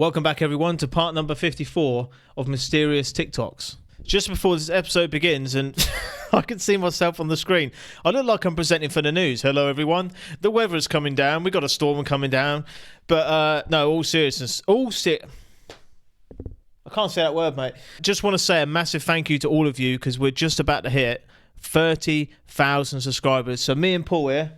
Welcome back everyone to part number 54 of Mysterious TikToks. Just before this episode begins, and I can see myself on the screen, I look like I'm presenting for the news. Hello everyone, the weather is coming down, we got a storm coming down, but no, all seriousness, I can't say that word, mate. Just want to say a massive thank you to all of you, because we're just about to hit 30,000 subscribers. So me and Paul here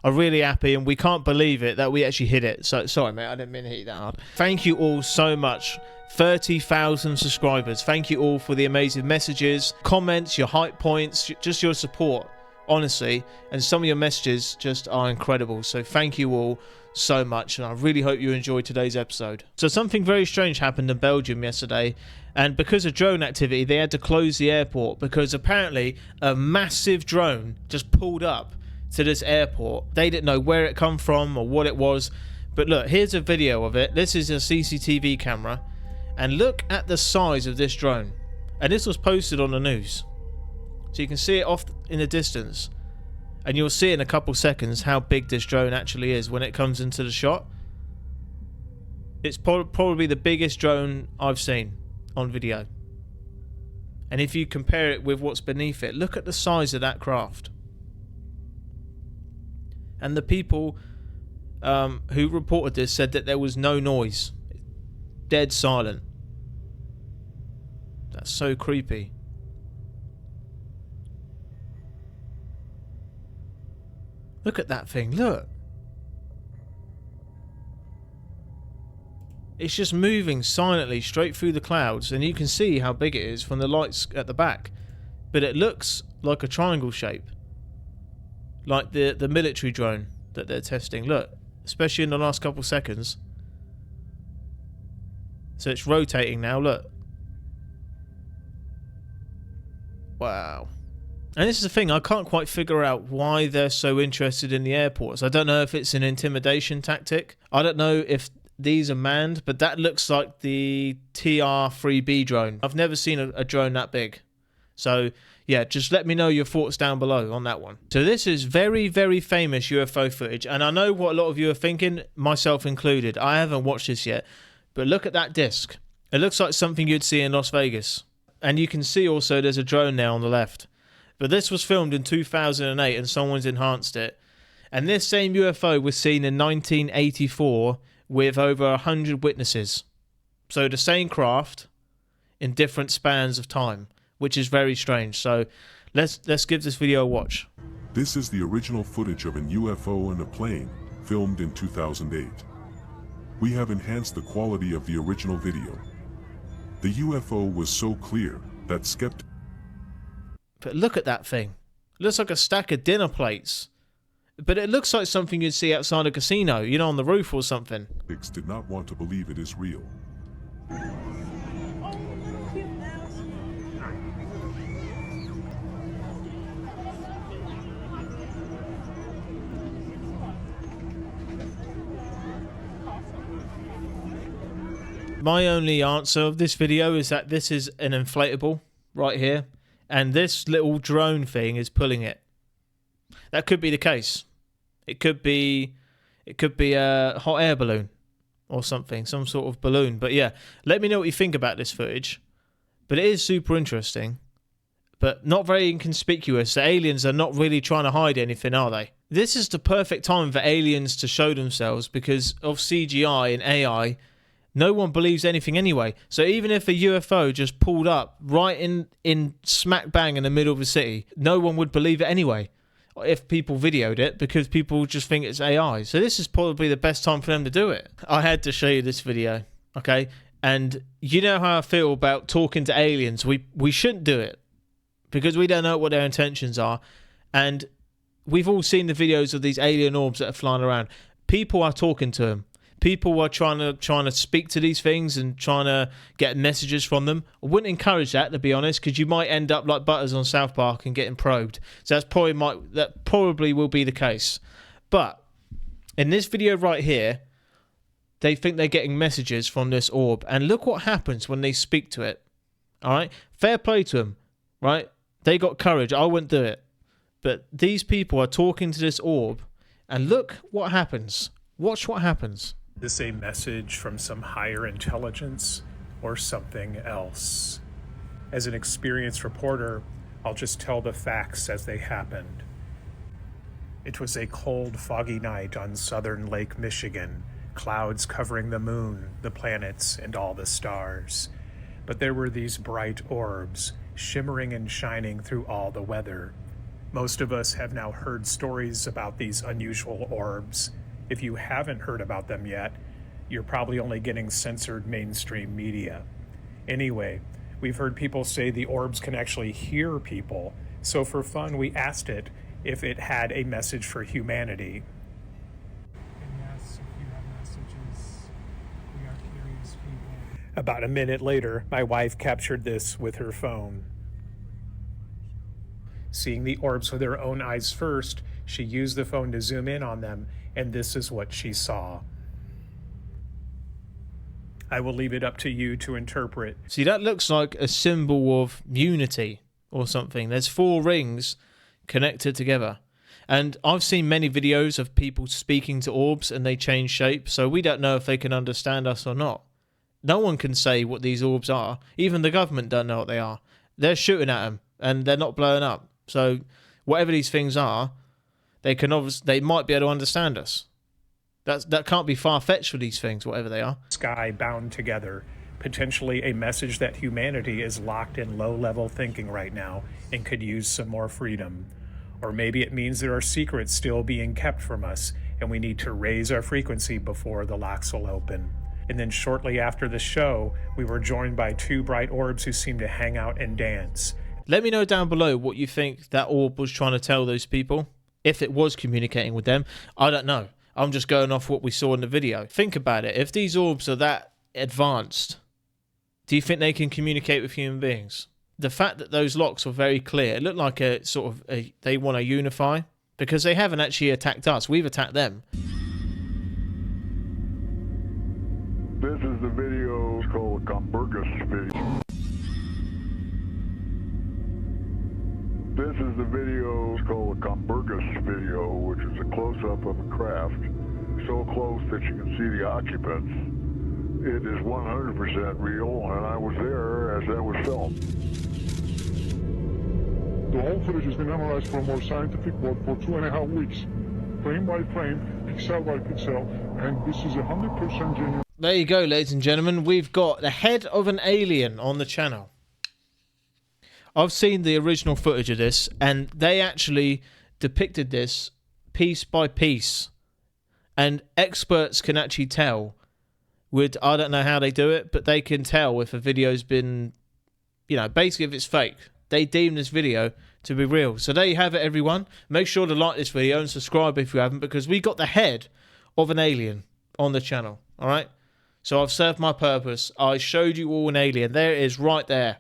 are really happy, and we can't believe it that we actually hit it. So sorry mate, I didn't mean to hit you that hard. Thank you all so much. 30,000 subscribers. Thank you all for the amazing messages, comments, your hype points, just your support, honestly. And some of your messages just are incredible. So thank you all so much, and I really hope you enjoyed today's episode. So something very strange happened in Belgium yesterday, and because of drone activity they had to close the airport because apparently a massive drone just pulled up to this airport. They didn't know where it come from or what it was, but look, here's a video of it. This is a CCTV camera, and look at the size of this drone. And this was posted on the news, so you can see it off in the distance, and you'll see in a couple seconds how big this drone actually is when it comes into the shot. It's probably the biggest drone I've seen on video, and if you compare it with what's beneath it, look at the size of that craft. And the people who reported this said that there was no noise. Dead silent. That's so creepy. Look at that thing, look. It's just moving silently straight through the clouds, and you can see how big it is from the lights at the back. But it looks like a triangle shape. Like the military drone that they're testing. Look, especially in the last couple seconds. So it's rotating now, look. Wow. And this is the thing, I can't quite figure out why they're so interested in the airports. I don't know if it's an intimidation tactic. I don't know if these are manned, but that looks like the TR-3B drone. I've never seen a drone that big. So yeah, just let me know your thoughts down below on that one. So this is very, very famous UFO footage, and I know what a lot of you are thinking, myself included. I haven't watched this yet, but look at that disc. It looks like something you'd see in Las Vegas. And you can see also there's a drone there on the left. But this was filmed in 2008 and someone's enhanced it. And this same UFO was seen in 1984 with over 100 witnesses. So the same craft in different spans of time, which is very strange. So let's give this video a watch. This is the original footage of an UFO and a plane, filmed in 2008. We have enhanced the quality of the original video. The UFO was so clear that skeptics... But look at that thing. It looks like a stack of dinner plates. But it looks like something you'd see outside a casino, you know, on the roof or something. ...did not want to believe it is real. My only answer of this video is that this is an inflatable right here, and this little drone thing is pulling it. That could be the case. It could be a hot air balloon or something, some sort of balloon. But yeah, let me know what you think about this footage. But it is super interesting, but not very inconspicuous. The aliens are not really trying to hide anything, are they? This is the perfect time for aliens to show themselves because of CGI and AI. No one believes anything anyway. So even if a UFO just pulled up right in smack bang in the middle of a city, no one would believe it anyway if people videoed it, because people just think it's AI. So this is probably the best time for them to do it. I had to show you this video, okay? And you know how I feel about talking to aliens. We shouldn't do it because we don't know what their intentions are. And we've all seen the videos of these alien orbs that are flying around. People are talking to them. People are trying to speak to these things and trying to get messages from them. I wouldn't encourage that, to be honest, because you might end up like Butters on South Park and getting probed. So that probably will be the case. But in this video right here, they think they're getting messages from this orb, and look what happens when they speak to it. All right, fair play to them, right? They got courage. I wouldn't do it, but these people are talking to this orb, and look what happens. Watch what happens. Is this a message from some higher intelligence or something else? As an experienced reporter, I'll just tell the facts as they happened. It was a cold, foggy night on southern Lake Michigan, clouds covering the moon, the planets, and all the stars. But there were these bright orbs, shimmering and shining through all the weather. Most of us have now heard stories about these unusual orbs. If you haven't heard about them yet, you're probably only getting censored mainstream media. Anyway, we've heard people say the orbs can actually hear people, so for fun we asked it if it had a message for humanity. And yes, if you have messages, we are curious people. About a minute later, my wife captured this with her phone. Seeing the orbs with her own eyes first, she used the phone to zoom in on them, and this is what she saw. I will leave it up to you to interpret. See, that looks like a symbol of unity or something. There's 4 rings connected together. And I've seen many videos of people speaking to orbs and they change shape, so we don't know if they can understand us or not. No one can say what these orbs are. Even the government don't know what they are. They're shooting at them and they're not blowing up. So whatever these things are, they might be able to understand us. That can't be far-fetched for these things, whatever they are. Sky bound together, potentially a message that humanity is locked in low-level thinking right now and could use some more freedom. Or maybe it means there are secrets still being kept from us and we need to raise our frequency before the locks will open. And then shortly after the show, we were joined by 2 bright orbs who seemed to hang out and dance. Let me know down below what you think that orb was trying to tell those people. If it was communicating with them, I don't know. I'm just going off what we saw in the video. Think about it. If these orbs are that advanced, do you think they can communicate with human beings? The fact that those locks were very clear, it looked like a sort of they want to unify, because they haven't actually attacked us. We've attacked them. This is the video called Comburgus video. This is the video called Comburgus video, which is a close-up of a craft, so close that you can see the occupants. It is 100% real, and I was there as that was filmed. The whole footage has been analyzed for a more scientific work for 2.5 weeks, frame by frame, pixel by pixel, and this is 100% genuine. There you go, ladies and gentlemen. We've got the head of an alien on the channel. I've seen the original footage of this, and they actually depicted this piece by piece. And experts can actually tell I don't know how they do it, but they can tell if a video's been, basically if it's fake. They deem this video to be real. So there you have it, everyone. Make sure to like this video and subscribe if you haven't, because we got the head of an alien on the channel. All right? So I've served my purpose. I showed you all an alien. There it is right there.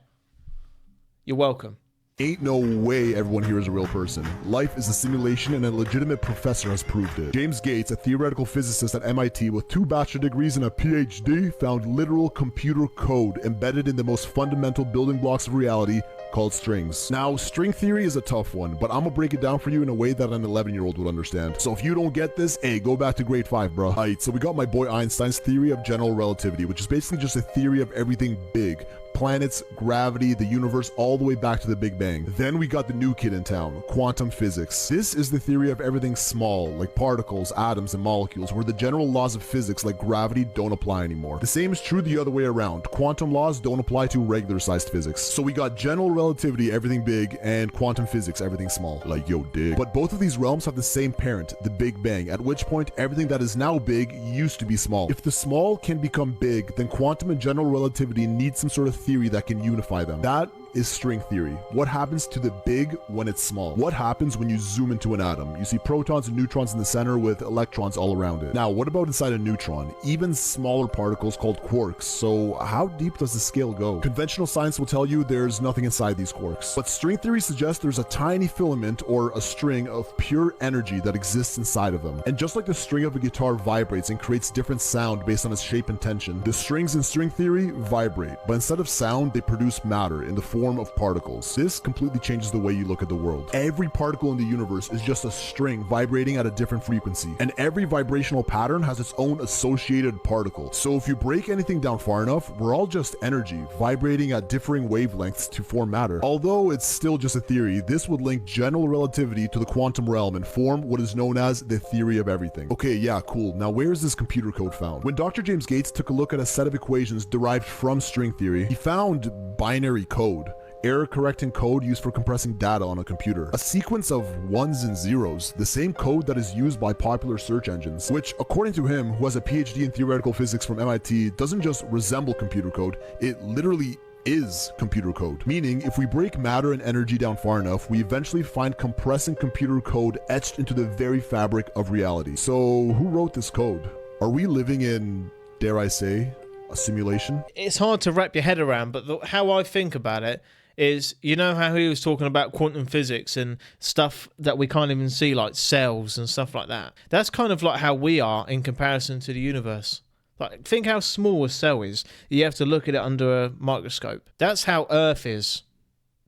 You're welcome. Ain't no way everyone here is a real person. Life is a simulation and a legitimate professor has proved it. James Gates, a theoretical physicist at MIT with 2 bachelor degrees and a PhD, found literal computer code embedded in the most fundamental building blocks of reality called strings. Now, string theory is a tough one, but I'm gonna break it down for you in a way that an 11-year-old would understand. So if you don't get this, hey, go back to grade 5, bro. Alright, so we got my boy Einstein's theory of general relativity, which is basically just a theory of everything big. Planets, gravity, the universe, all the way back to the Big Bang. Then we got the new kid in town, quantum physics. This is the theory of everything small, like particles, atoms, and molecules, where the general laws of physics like gravity don't apply anymore. The same is true the other way around. Quantum laws don't apply to regular-sized physics. So we got general relativity, everything big, and quantum physics, everything small. Like, yo, dig. But both of these realms have the same parent, the Big Bang, at which point everything that is now big used to be small. If the small can become big, then quantum and general relativity need some sort of theory that can unify them. That is string theory. What happens to the big when it's small? What happens when you zoom into an atom? You see protons and neutrons in the center with electrons all around it. Now, what about inside a neutron? Even smaller particles called quarks. So how deep does the scale go? Conventional science will tell you there's nothing inside these quarks. But string theory suggests there's a tiny filament or a string of pure energy that exists inside of them. And just like the string of a guitar vibrates and creates different sound based on its shape and tension, the strings in string theory vibrate. But instead of sound, they produce matter in the form form of particles. This completely changes the way you look at the world. Every particle in the universe is just a string vibrating at a different frequency, and every vibrational pattern has its own associated particle. So if you break anything down far enough, we're all just energy vibrating at differing wavelengths to form matter. Although it's still just a theory, this would link general relativity to the quantum realm and form what is known as the theory of everything. Okay, yeah, cool. Now where is this computer code found? When Dr. James Gates took a look at a set of equations derived from string theory, he found binary code, error-correcting code used for compressing data on a computer. A sequence of ones and zeros, the same code that is used by popular search engines, which, according to him, who has a PhD in theoretical physics from MIT, doesn't just resemble computer code, it literally is computer code. Meaning, if we break matter and energy down far enough, we eventually find compressing computer code etched into the very fabric of reality. So, who wrote this code? Are we living in, dare I say, a simulation? It's hard to wrap your head around, but how I think about it is, you know how he was talking about quantum physics and stuff that we can't even see, like cells and stuff like that. That's kind of like how we are in comparison to the universe. Like, think how small a cell is. You have to look at it under a microscope. That's how Earth is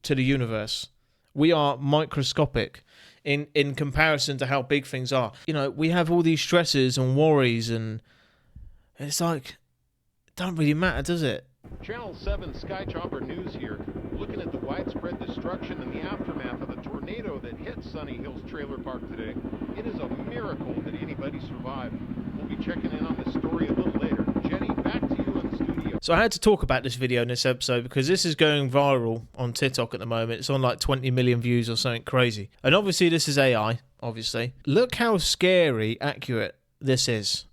to the universe. We are microscopic in comparison to how big things are. You know, we have all these stresses and worries, and it's like, it don't really matter, does it? Channel 7 Skychopper News here, looking at the widespread destruction in the aftermath of the tornado that hit Sunny Hills Trailer Park today. It is a miracle that anybody survived. We'll be checking in on this story a little later. Jenny, back to you in the studio. So I had to talk about this video in this episode because this is going viral on TikTok at the moment. It's on like 20 million views or something crazy. And obviously this is AI, obviously. Look how scary accurate this is.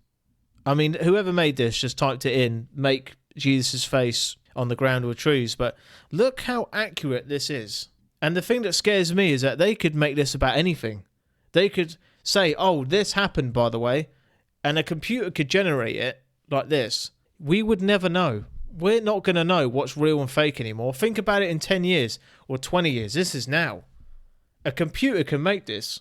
I mean, whoever made this just typed it in, make Jesus' face on the ground with trees, but look how accurate this is. And the thing that scares me is that they could make this about anything. They could say, oh, this happened, by the way, and a computer could generate it like this. We would never know. We're not going to know what's real and fake anymore. Think about it in 10 years or 20 years. This is now. A computer can make this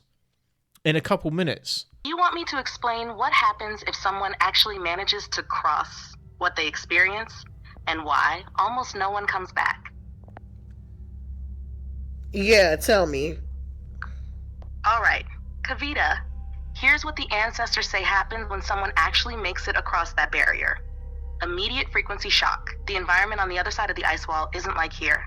in a couple minutes. You want me to explain what happens if someone actually manages to cross what they experience and why almost no one comes back? Yeah, tell me. All right, Kavita, here's what the ancestors say happens when someone actually makes it across that barrier. Immediate frequency shock. The environment on the other side of the ice wall isn't like here.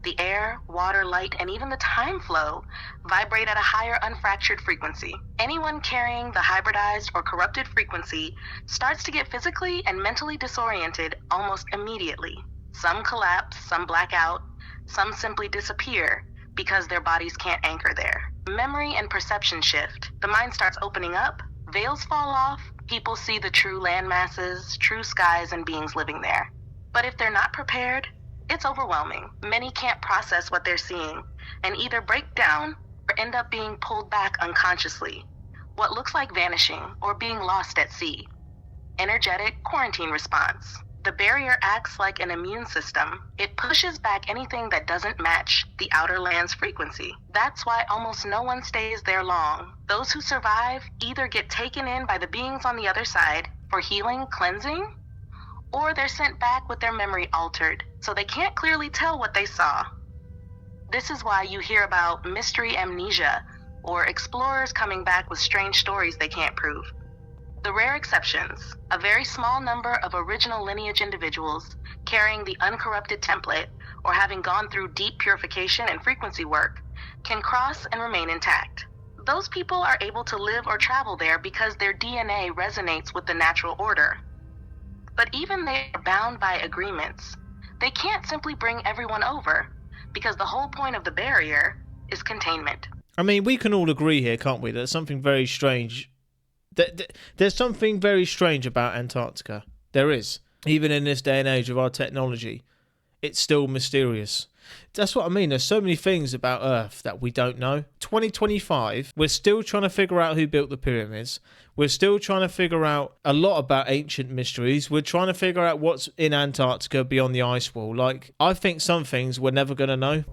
The air, water, light, and even the time flow vibrate at a higher unfractured frequency. Anyone carrying the hybridized or corrupted frequency starts to get physically and mentally disoriented almost immediately. Some collapse, some black out, some simply disappear because their bodies can't anchor there. Memory and perception shift. The mind starts opening up, veils fall off, people see the true land masses, true skies, and beings living there. But if they're not prepared, it's overwhelming. Many can't process what they're seeing and either break down or end up being pulled back unconsciously. What looks like vanishing or being lost at sea. Energetic quarantine response. The barrier acts like an immune system. It pushes back anything that doesn't match the outer land's frequency. That's why almost no one stays there long. Those who survive either get taken in by the beings on the other side for healing, cleansing, or they're sent back with their memory altered, so they can't clearly tell what they saw. This is why you hear about mystery amnesia, or explorers coming back with strange stories they can't prove. The rare exceptions, a very small number of original lineage individuals carrying the uncorrupted template, or having gone through deep purification and frequency work, can cross and remain intact. Those people are able to live or travel there because their DNA resonates with the natural order. But even they are bound by agreements. They can't simply bring everyone over, because the whole point of the barrier is containment. I mean, we can all agree here, can't we? There's something very strange. There's something very strange about Antarctica. There is. Even in this day and age of our technology, it's still mysterious. That's what I mean. There's so many things about Earth that we don't know. 2025, we're still trying to figure out who built the pyramids. We're still trying to figure out a lot about ancient mysteries. We're trying to figure out what's in Antarctica beyond the ice wall. Like, I think some things we're never going to know.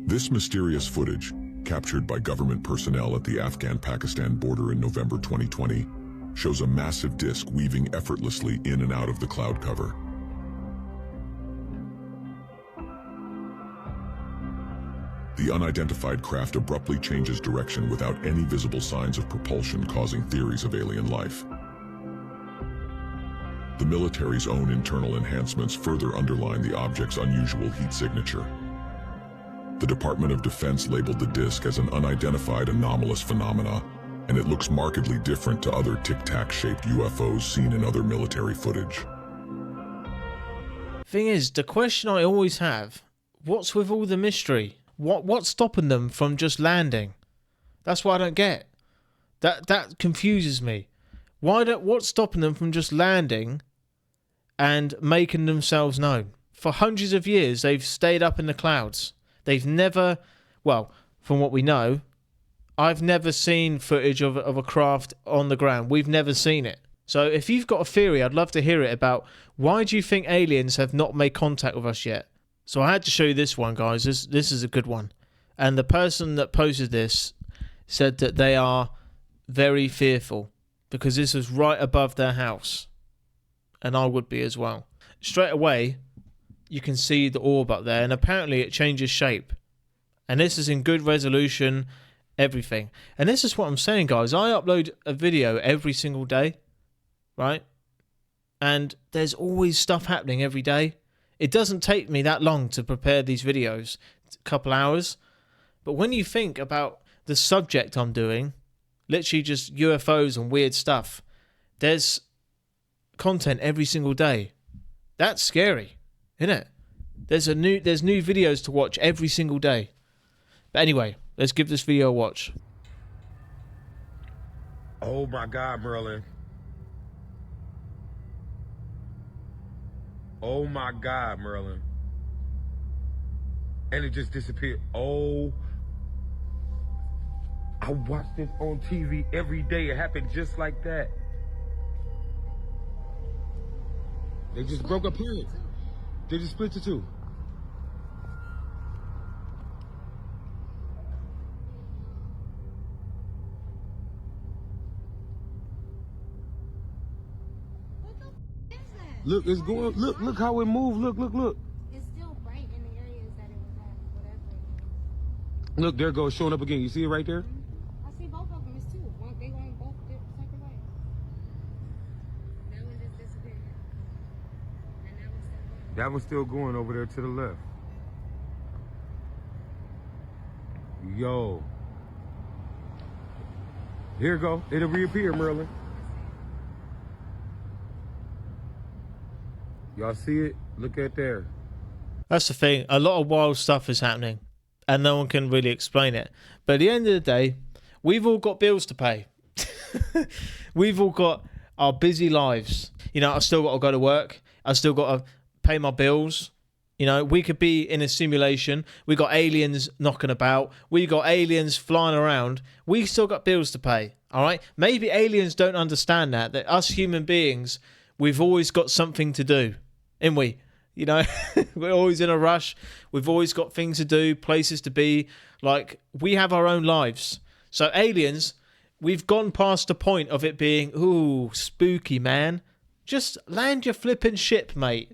This mysterious footage, captured by government personnel at the Afghan-Pakistan border in November 2020, shows a massive disk weaving effortlessly in and out of the cloud cover. The unidentified craft abruptly changes direction without any visible signs of propulsion, causing theories of alien life. The military's own internal enhancements further underline the object's unusual heat signature. The Department of Defense labeled the disk as an unidentified anomalous phenomena, and it looks markedly different to other tic-tac-shaped UFOs seen in other military footage. Thing is, the question I always have, what's with all the mystery? What's stopping them from just landing? That's what I don't get. That confuses me. What's stopping them from just landing and making themselves known? For hundreds of years, they've stayed up in the clouds. They've never, well, from what we know, I've never seen footage of a craft on the ground. We've never seen it. So if you've got a theory, I'd love to hear it about why do you think aliens have not made contact with us yet? So I had to show you this one, guys. This is a good one. And the person that posted this said that they are very fearful because this was right above their house. And I would be as well. Straight away, you can see the orb up there, and apparently it changes shape. And this is in good resolution, everything. And this is what I'm saying, guys. I upload a video every single day, right? And there's always stuff happening every day. It doesn't take me that long to prepare these videos, a couple hours. But when you think about the subject I'm doing, literally just UFOs and weird stuff, there's content every single day. That's scary, isn't it? There's new videos to watch every single day. But anyway, let's give this video a watch. Oh my God, Merlin. Oh my God, Merlin. And it just disappeared. Oh. I watch this on TV every day. It happened just like that. They just broke apart. They just split to two. Look, it's going. Look how it moved. Look. It's still bright in the areas that it was at, whatever. Look, there it goes, showing up again. You see it right there? I see both of them. It's two. They go in both separate ways. That one just disappeared. And that one's still going. That one's still going over there to the left. Yo. Here it go. It'll reappear, Merlin. Y'all see it? Look at there. That's the thing. A lot of wild stuff is happening, and no one can really explain it. But at the end of the day, we've all got bills to pay. We've all got our busy lives. You know, I've still got to go to work. I've still got to pay my bills. You know, we could be in a simulation. We got aliens knocking about. We got aliens flying around. We still got bills to pay. All right? Maybe aliens don't understand that us human beings, we've always got something to do. Ain't we? You know, we're always in a rush. We've always got things to do, places to be. Like, we have our own lives. So aliens, we've gone past the point of it being, ooh, spooky, man. Just land your flipping ship, mate,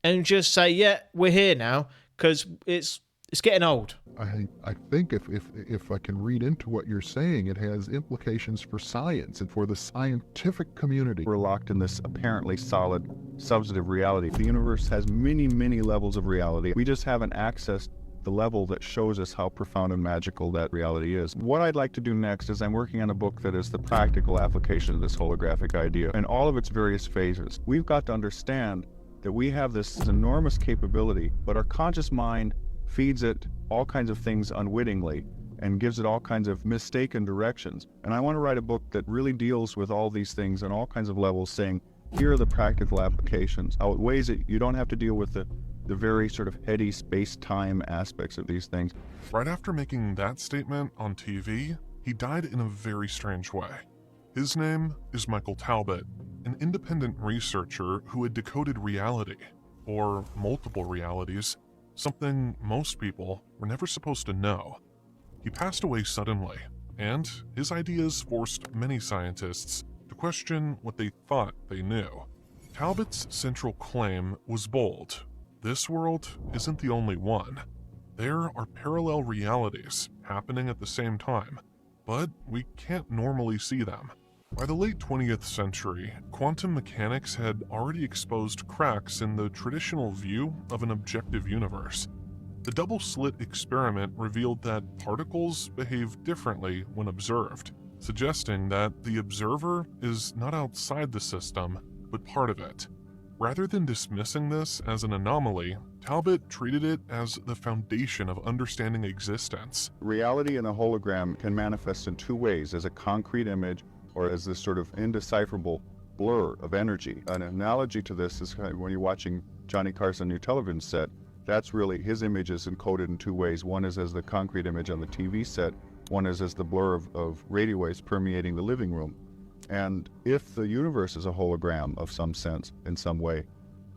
and just say, yeah, we're here now, because it's getting old. I think if I can read into what you're saying, it has implications for science and for the scientific community. We're locked in this apparently solid, substantive reality. The universe has many, many levels of reality. We just haven't accessed the level that shows us how profound and magical that reality is. What I'd like to do next is I'm working on a book that is the practical application of this holographic idea and all of its various phases. We've got to understand that we have this enormous capability, but our conscious mind feeds it all kinds of things unwittingly and gives it all kinds of mistaken directions. And I want to write a book that really deals with all these things on all kinds of levels, saying, here are the practical applications, how it weighs it. You don't have to deal with the very sort of heady space-time aspects of these things. Right after making that statement on TV, he died in a very strange way. His name is Michael Talbot, an independent researcher who had decoded reality, or multiple realities, something most people were never supposed to know. He passed away suddenly, and his ideas forced many scientists to question what they thought they knew. Talbot's central claim was bold. This world isn't the only one. There are parallel realities happening at the same time, but we can't normally see them. By the late 20th century, quantum mechanics had already exposed cracks in the traditional view of an objective universe. The double-slit experiment revealed that particles behave differently when observed, suggesting that the observer is not outside the system, but part of it. Rather than dismissing this as an anomaly, Talbot treated it as the foundation of understanding existence. Reality in a hologram can manifest in two ways, as a concrete image or as this sort of indecipherable blur of energy. An analogy to this is kind of when you're watching Johnny Carson new television set, that's really, his image is encoded in two ways. One is as the concrete image on the TV set, one is as the blur of radio waves permeating the living room. And if the universe is a hologram of some sense, in some way,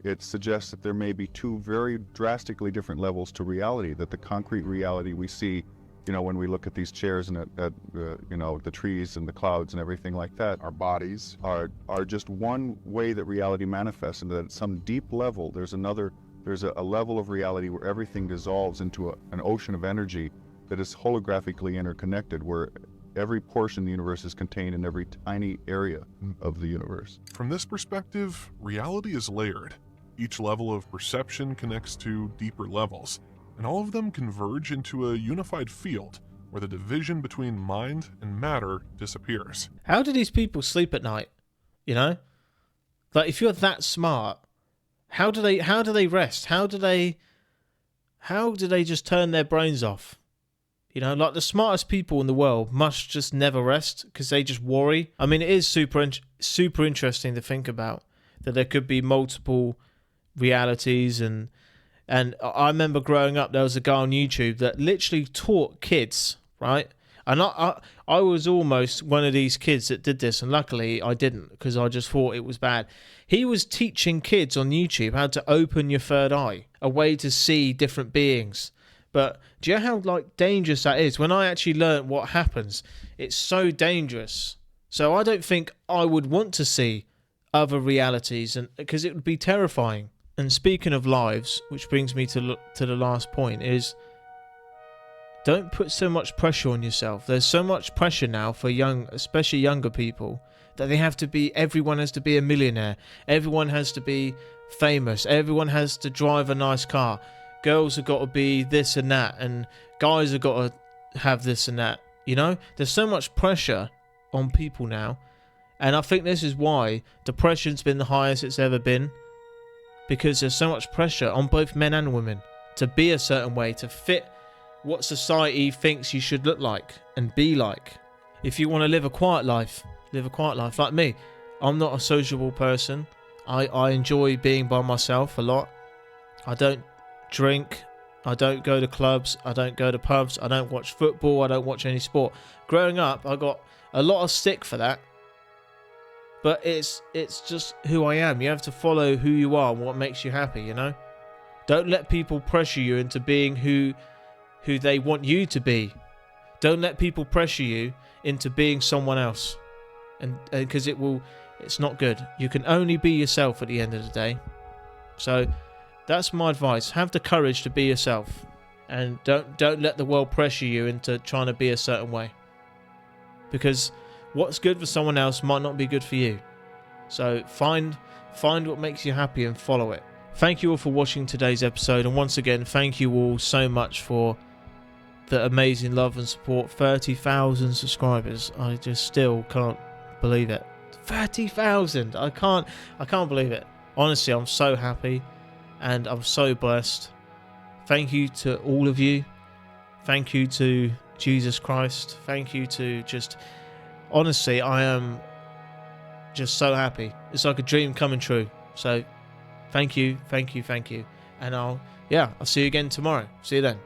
it suggests that there may be two very drastically different levels to reality, that the concrete reality we see, you know, when we look at these chairs and at you know, the trees and the clouds and everything like that, our bodies are just one way that reality manifests, and that at some deep level there's a level of reality where everything dissolves into an ocean of energy that is holographically interconnected, where every portion of the universe is contained in every tiny area of the universe. From this perspective, reality is layered. Each level of perception connects to deeper levels, and all of them converge into a unified field where the division between mind and matter disappears. How do these people sleep at night? You know? Like, if you're that smart, how do they rest? How do they just turn their brains off? You know, like the smartest people in the world must just never rest because they just worry. I mean, it is super interesting to think about that there could be multiple realities, and I remember growing up, there was a guy on YouTube that literally taught kids, right? And I was almost one of these kids that did this, and luckily I didn't, because I just thought it was bad. He was teaching kids on YouTube how to open your third eye, a way to see different beings. But do you know how like dangerous that is? When I actually learned what happens, it's so dangerous. So I don't think I would want to see other realities, and because it would be terrifying. And speaking of lives, which brings me to the last point, is don't put so much pressure on yourself. There's so much pressure now for especially younger people, that everyone has to be a millionaire. Everyone has to be famous. Everyone has to drive a nice car. Girls have got to be this and that, and guys have got to have this and that. You know, there's so much pressure on people now, and I think this is why depression's been the highest it's ever been, because there's so much pressure on both men and women to be a certain way, to fit what society thinks you should look like and be like. If you want to live a quiet life like me. I'm not a sociable person. I enjoy being by myself a lot. I don't drink, I don't go to clubs, I don't go to pubs, I don't watch football, I don't watch any sport. Growing up, I got a lot of stick for that, but it's just who I am. You have to follow who you are and what makes you happy, you know? Don't let people pressure you into being who they want you to be. Don't let people pressure you into being someone else, and because it's not good. You can only be yourself at the end of the day. So that's my advice. Have the courage to be yourself, and don't let the world pressure you into trying to be a certain way, because what's good for someone else might not be good for you. So find what makes you happy and follow it. Thank you all for watching today's episode, and once again, thank you all so much for the amazing love and support. 30,000 subscribers. I just still can't believe it. 30,000. I can't believe it. Honestly, I'm so happy. And I'm so blessed. Thank you to all of you. Thank you to Jesus Christ. Thank you to honestly, I am just so happy. It's like a dream coming true. So thank you. And I'll see you again tomorrow. See you then.